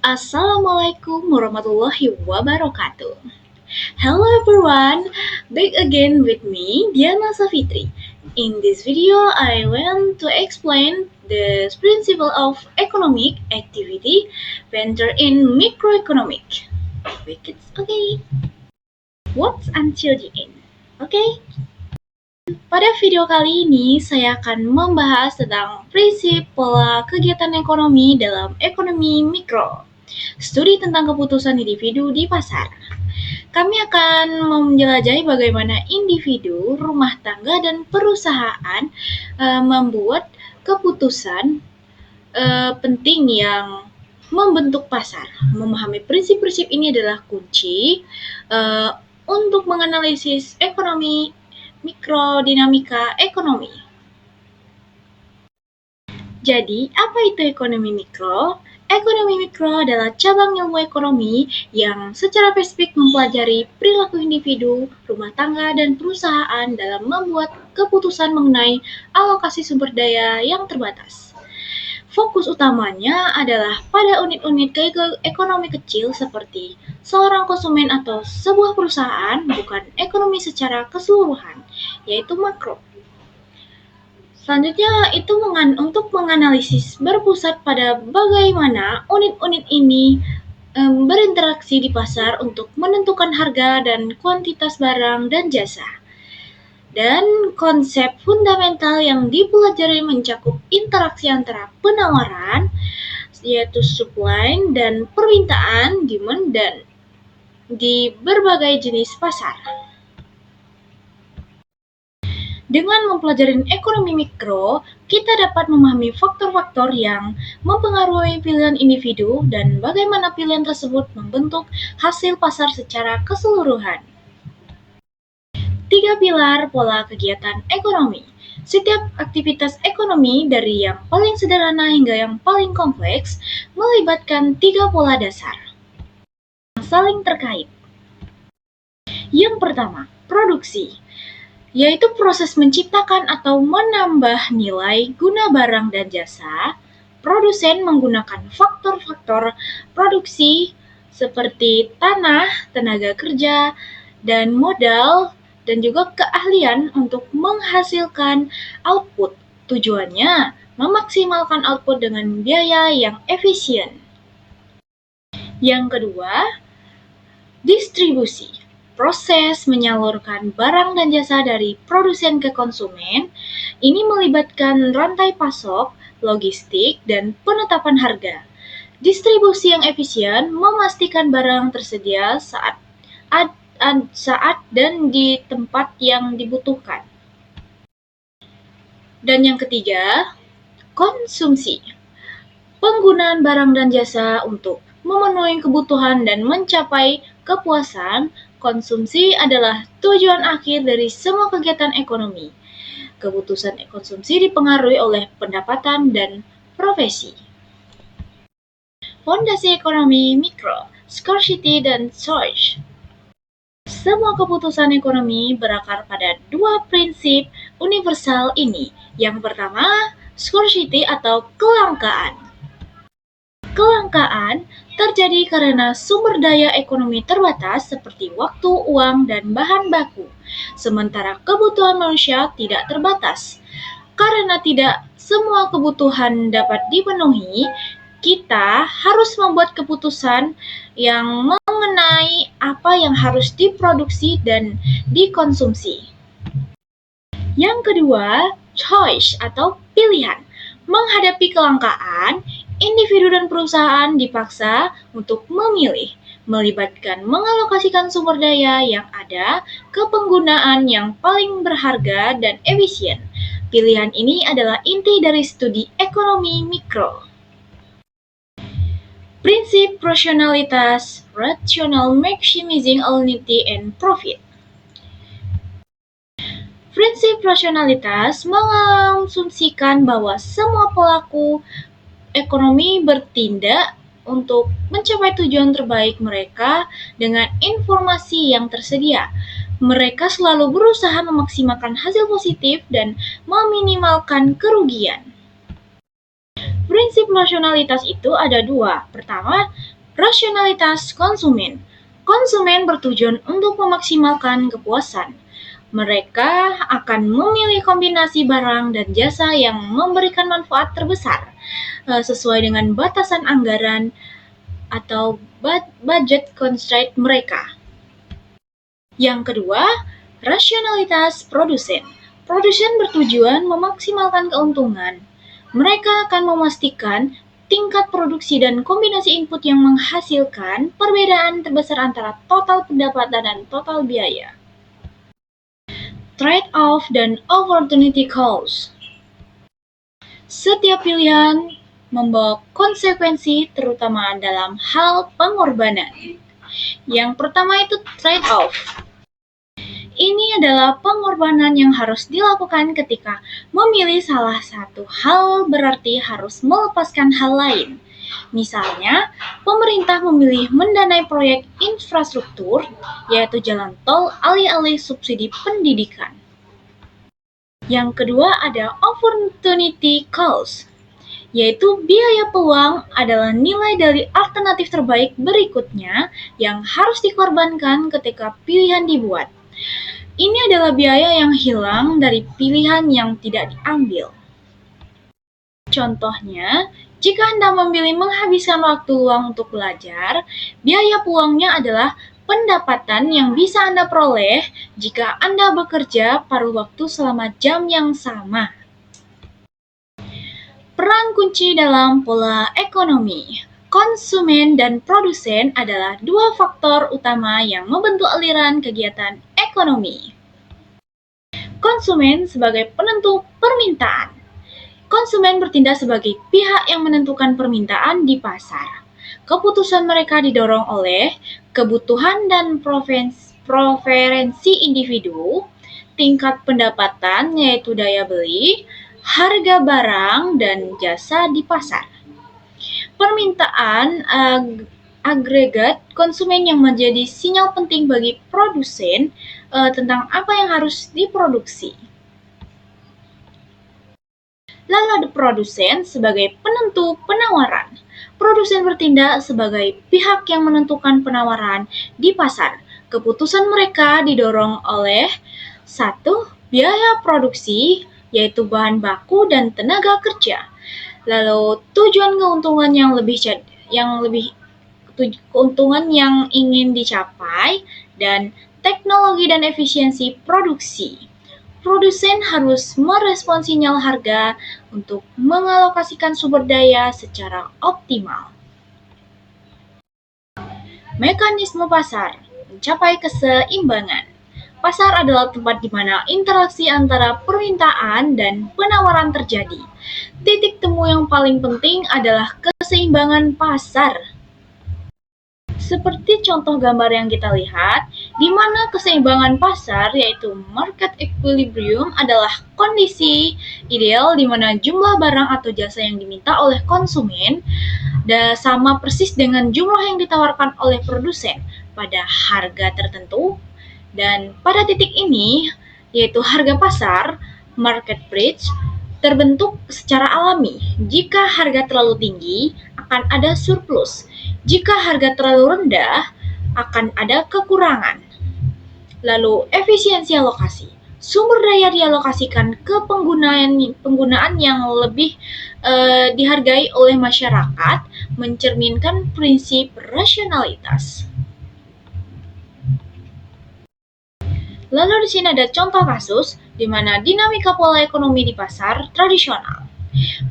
Assalamualaikum warahmatullahi wabarakatuh. Hello everyone, back again with me, Diana Safitri. In this video, I want to explain the principle of economic activity venture in microeconomic. Okay, what's until the end? Okay, pada video kali ini saya akan membahas tentang prinsip pola kegiatan ekonomi dalam ekonomi mikro. Studi tentang keputusan individu di pasar. Kami akan menjelajahi bagaimana individu, rumah tangga, dan perusahaan membuat keputusan penting yang membentuk pasar. Memahami prinsip-prinsip ini adalah kunci untuk menganalisis ekonomi mikrodinamika ekonomi. Jadi, apa itu ekonomi mikro? Ekonomi mikro adalah cabang ilmu ekonomi yang secara spesifik mempelajari perilaku individu, rumah tangga, dan perusahaan dalam membuat keputusan mengenai alokasi sumber daya yang terbatas. Fokus utamanya adalah pada unit-unit ekonomi kecil seperti seorang konsumen atau sebuah perusahaan, bukan ekonomi secara keseluruhan, yaitu makro. Selanjutnya itu untuk menganalisis berpusat pada bagaimana unit-unit ini berinteraksi di pasar untuk menentukan harga dan kuantitas barang dan jasa. Dan konsep fundamental yang dipelajari mencakup interaksi antara penawaran, yaitu supply dan permintaan, demand, dan di berbagai jenis pasar. Dengan mempelajari ekonomi mikro, kita dapat memahami faktor-faktor yang mempengaruhi pilihan individu dan bagaimana pilihan tersebut membentuk hasil pasar secara keseluruhan. 3 pilar pola kegiatan ekonomi. Setiap aktivitas ekonomi dari yang paling sederhana hingga yang paling kompleks melibatkan 3 pola dasar yang saling terkait. Yang pertama, produksi, yaitu proses menciptakan atau menambah nilai guna barang dan jasa. Produsen menggunakan faktor-faktor produksi seperti tanah, tenaga kerja, dan modal, dan juga keahlian untuk menghasilkan output. Tujuannya memaksimalkan output dengan biaya yang efisien. Yang kedua, distribusi. Proses menyalurkan barang dan jasa dari produsen ke konsumen. Ini melibatkan rantai pasok, logistik, dan penetapan harga. Distribusi yang efisien memastikan barang tersedia saat dan di tempat yang dibutuhkan. Dan yang ketiga, konsumsi. Penggunaan barang dan jasa untuk memenuhi kebutuhan dan mencapai kepuasan. Konsumsi adalah tujuan akhir dari semua kegiatan ekonomi. Keputusan konsumsi dipengaruhi oleh pendapatan dan profesi. Fondasi ekonomi mikro, scarcity dan shortage. Semua keputusan ekonomi berakar pada 2 prinsip universal ini. Yang pertama, scarcity atau kelangkaan. Kelangkaan terjadi karena sumber daya ekonomi terbatas seperti waktu, uang, dan bahan baku. Sementara kebutuhan manusia tidak terbatas. Karena tidak semua kebutuhan dapat dipenuhi, kita harus membuat keputusan yang mengenai apa yang harus diproduksi dan dikonsumsi. Yang kedua, choice atau pilihan. Menghadapi kelangkaan, individu dan perusahaan dipaksa untuk memilih, melibatkan mengalokasikan sumber daya yang ada ke penggunaan yang paling berharga dan efisien. Pilihan ini adalah inti dari studi ekonomi mikro. Prinsip rasionalitas, rational maximizing opportunity and profit. Prinsip rasionalitas mengasumsikan bahwa semua pelaku ekonomi bertindak untuk mencapai tujuan terbaik mereka dengan informasi yang tersedia. Mereka selalu berusaha memaksimalkan hasil positif dan meminimalkan kerugian. Prinsip rasionalitas itu ada 2. Pertama, Rasionalitas konsumen. Konsumen bertujuan untuk memaksimalkan kepuasan. Mereka akan memilih kombinasi barang dan jasa yang memberikan manfaat terbesar sesuai dengan batasan anggaran atau budget constraint mereka. Yang kedua, rasionalitas produsen. Produsen bertujuan memaksimalkan keuntungan. Mereka akan memastikan tingkat produksi dan kombinasi input yang menghasilkan perbedaan terbesar antara total pendapatan dan total biaya. Trade-off dan opportunity cost. Setiap pilihan membawa konsekuensi terutama dalam hal pengorbanan. Yang pertama itu trade-off. Ini adalah pengorbanan yang harus dilakukan ketika memilih salah satu hal berarti harus melepaskan hal lain. Misalnya, pemerintah memilih mendanai proyek infrastruktur, yaitu jalan tol alih-alih subsidi pendidikan. Yang kedua ada opportunity cost, yaitu biaya peluang adalah nilai dari alternatif terbaik berikutnya yang harus dikorbankan ketika pilihan dibuat. Ini adalah biaya yang hilang dari pilihan yang tidak diambil. Contohnya, jika Anda memilih menghabiskan waktu luang untuk belajar, biaya peluangnya adalah pendapatan yang bisa Anda peroleh jika Anda bekerja paruh waktu selama jam yang sama. Peran kunci dalam pola ekonomi. Konsumen dan produsen adalah dua faktor utama yang membentuk aliran kegiatan ekonomi. Konsumen sebagai penentu permintaan. Konsumen bertindak sebagai pihak yang menentukan permintaan di pasar. Keputusan mereka didorong oleh kebutuhan dan preferensi individu, tingkat pendapatan yaitu daya beli, harga barang dan jasa di pasar. Permintaan agregat konsumen yang menjadi sinyal penting bagi produsen tentang apa yang harus diproduksi. Lalu ada produsen sebagai penentu penawaran. Produsen bertindak sebagai pihak yang menentukan penawaran di pasar. Keputusan mereka didorong oleh 1. Biaya produksi, yaitu bahan baku dan tenaga kerja. Lalu tujuan keuntungan keuntungan yang ingin dicapai dan teknologi dan efisiensi produksi. Produsen harus merespon sinyal harga untuk mengalokasikan sumber daya secara optimal. Mekanisme pasar mencapai keseimbangan. Pasar adalah tempat di mana interaksi antara permintaan dan penawaran terjadi. Titik temu yang paling penting adalah keseimbangan pasar. Seperti contoh gambar yang kita lihat, di mana keseimbangan pasar yaitu market equilibrium adalah kondisi ideal di mana jumlah barang atau jasa yang diminta oleh konsumen sama persis dengan jumlah yang ditawarkan oleh produsen pada harga tertentu. Dan pada titik ini, yaitu harga pasar, market price, terbentuk secara alami. Jika harga terlalu tinggi, akan ada surplus. Jika harga terlalu rendah, akan ada kekurangan. Lalu, efisiensi alokasi. Sumber daya dialokasikan ke penggunaan yang lebih dihargai oleh masyarakat, mencerminkan prinsip rasionalitas. Lalu di sini ada contoh kasus di mana dinamika pola ekonomi di pasar tradisional.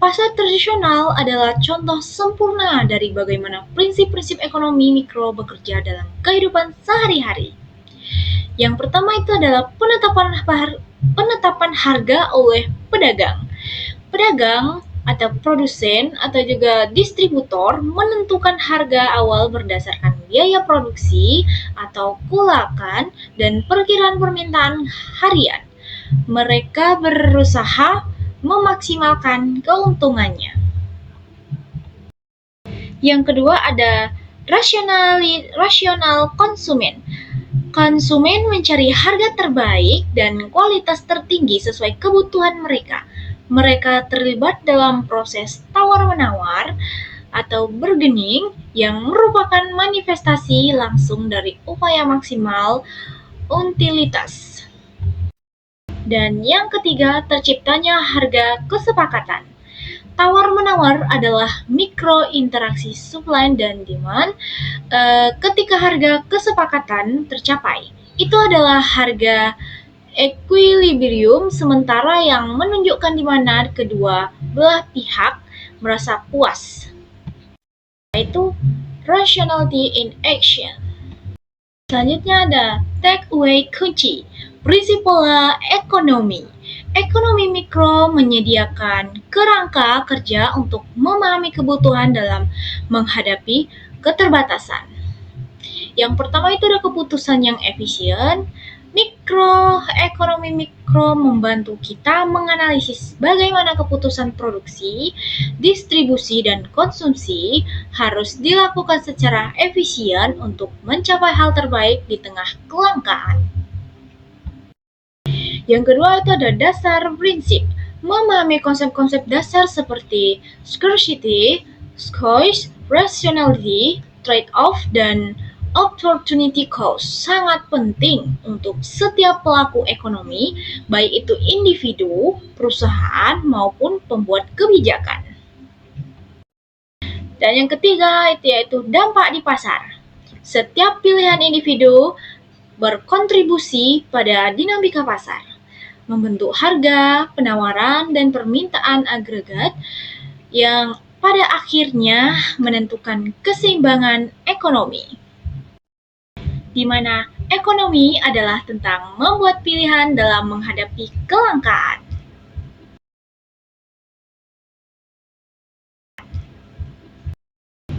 Pasar tradisional adalah contoh sempurna dari bagaimana prinsip-prinsip ekonomi mikro bekerja dalam kehidupan sehari-hari. Yang pertama itu adalah penetapan harga oleh pedagang. Pedagang atau produsen atau juga distributor menentukan harga awal berdasarkan biaya produksi atau kulakan dan perkiraan permintaan harian. Mereka berusaha memaksimalkan keuntungannya. Yang kedua ada rasional konsumen. Konsumen mencari harga terbaik dan kualitas tertinggi sesuai kebutuhan mereka. Mereka terlibat dalam proses tawar-menawar atau bargaining yang merupakan manifestasi langsung dari upaya maksimal utilitas. Dan yang ketiga, terciptanya harga kesepakatan. Tawar-menawar adalah mikro interaksi supply dan demand. Ketika harga kesepakatan tercapai, itu adalah harga equilibrium sementara yang menunjukkan di mana kedua belah pihak merasa puas, yaitu rationality in action. Selanjutnya ada takeaway kunci, prinsipala ekonomi. Ekonomi mikro menyediakan kerangka kerja untuk memahami kebutuhan dalam menghadapi keterbatasan. Yang pertama itu ada keputusan yang efisien. Ekonomi mikro membantu kita menganalisis bagaimana keputusan produksi, distribusi, dan konsumsi harus dilakukan secara efisien untuk mencapai hal terbaik di tengah kelangkaan. Yang kedua itu ada dasar prinsip. Memahami konsep-konsep dasar seperti scarcity, choice, rationality, trade-off, dan opportunity cost sangat penting untuk setiap pelaku ekonomi, baik itu individu, perusahaan, maupun pembuat kebijakan. Dan yang ketiga itu yaitu dampak di pasar. Setiap pilihan individu berkontribusi pada dinamika pasar, membentuk harga, penawaran, dan permintaan agregat yang pada akhirnya menentukan keseimbangan ekonomi, di mana ekonomi adalah tentang membuat pilihan dalam menghadapi kelangkaan.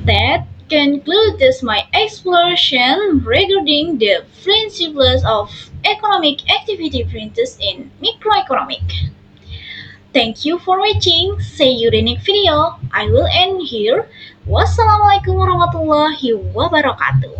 That concludes my exploration regarding the principles of economic activity practice in microeconomic. Thank you for watching. See you in the next video. I will end here. Wassalamualaikum warahmatullahi wabarakatuh.